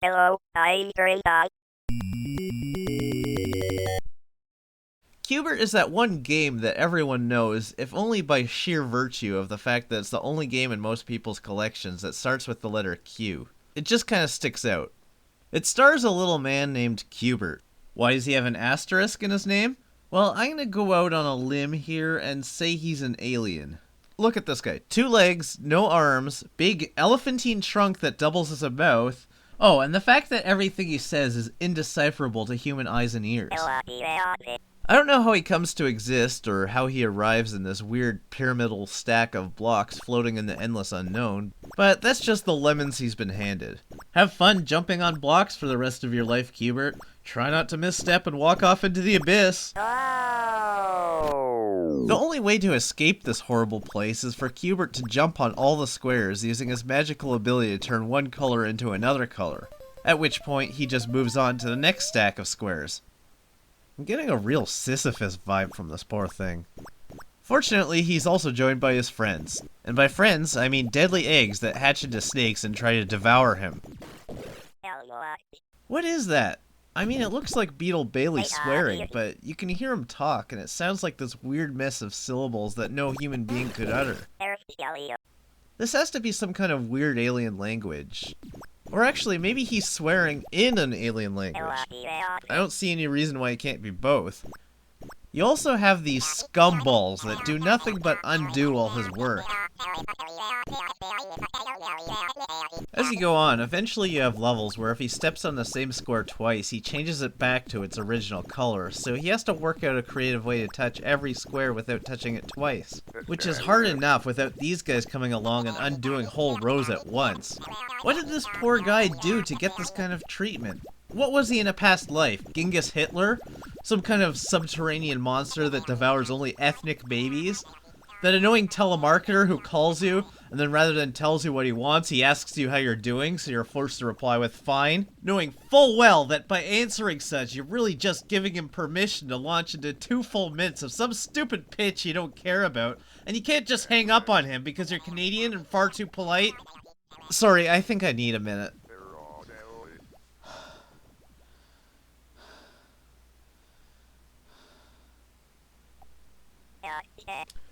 Hello, I'm Greta. Qbert is that one game that everyone knows, if only by sheer virtue of the fact that it's the only game in most people's collections that starts with the letter Q. It just kind of sticks out. It stars a little man named Qbert. Why does he have an asterisk in his name? Well, I'm gonna go out on a limb here and say he's an alien. Look at this guy. 2 legs, no arms, big elephantine trunk that doubles as a mouth. Oh, and the fact that everything he says is indecipherable to human eyes and ears. I don't know how he comes to exist or how he arrives in this weird pyramidal stack of blocks floating in the endless unknown, but that's just the lemons he's been handed. Have fun jumping on blocks for the rest of your life, Qbert. Try not to misstep and walk off into the abyss. Oh. The only way to escape this horrible place is for Qbert to jump on all the squares using his magical ability to turn one color into another color, at which point he just moves on to the next stack of squares. I'm getting a real Sisyphus vibe from this poor thing. Fortunately, he's also joined by his friends. And by friends, I mean deadly eggs that hatch into snakes and try to devour him. What is that? I mean, it looks like Beetle Bailey swearing, but you can hear him talk, and it sounds like this weird mess of syllables that no human being could utter. This has to be some kind of weird alien language. Or actually, maybe he's swearing in an alien language. I don't see any reason why it can't be both. You also have these scumballs that do nothing but undo all his work. As you go on, eventually you have levels where if he steps on the same square twice, he changes it back to its original color, so he has to work out a creative way to touch every square without touching it twice. Which is hard enough without these guys coming along and undoing whole rows at once. What did this poor guy do to get this kind of treatment? What was he in a past life? Genghis Hitler? Some kind of subterranean monster that devours only ethnic babies? That annoying telemarketer who calls you, and then rather than tells you what he wants, he asks you how you're doing, so you're forced to reply with fine, knowing full well that by answering such, you're really just giving him permission to launch into 2 full minutes of some stupid pitch you don't care about, and you can't just hang up on him because you're Canadian and far too polite? Sorry, I think I need a minute.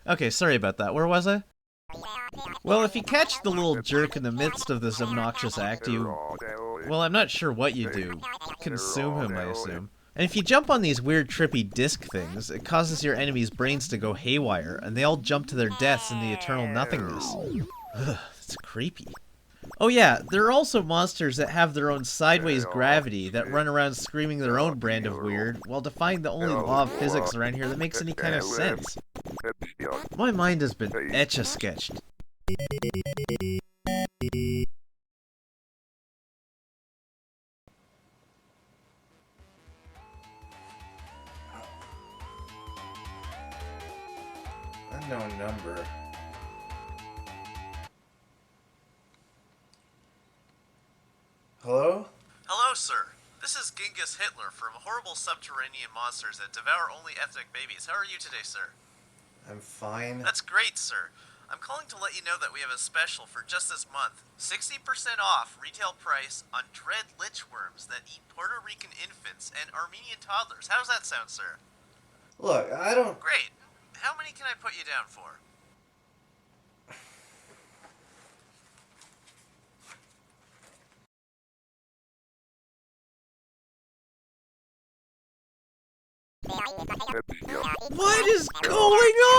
Okay, sorry about that. Where was I? Well, if you catch the little jerk in the midst of this obnoxious act, well, I'm not sure what you do. Consume him, I assume. And if you jump on these weird trippy disc things, it causes your enemies' brains to go haywire, and they all jump to their deaths in the eternal nothingness. Ugh, that's creepy. Oh yeah, there are also monsters that have their own sideways gravity that run around screaming their own brand of weird, while defying the only law of physics around here that makes any kind of sense. My mind has been etch-a-sketched. Unknown number. Hello? Hello, sir. This is Genghis Hitler from horrible subterranean monsters that devour only ethnic babies. How are you today, sir? I'm fine. That's great, sir. I'm calling to let you know that we have a special for just this month. 60% off retail price on dread lichworms that eat Puerto Rican infants and Armenian toddlers. How does that sound, sir? Look, I don't... Great. How many can I put you down for? What is going on?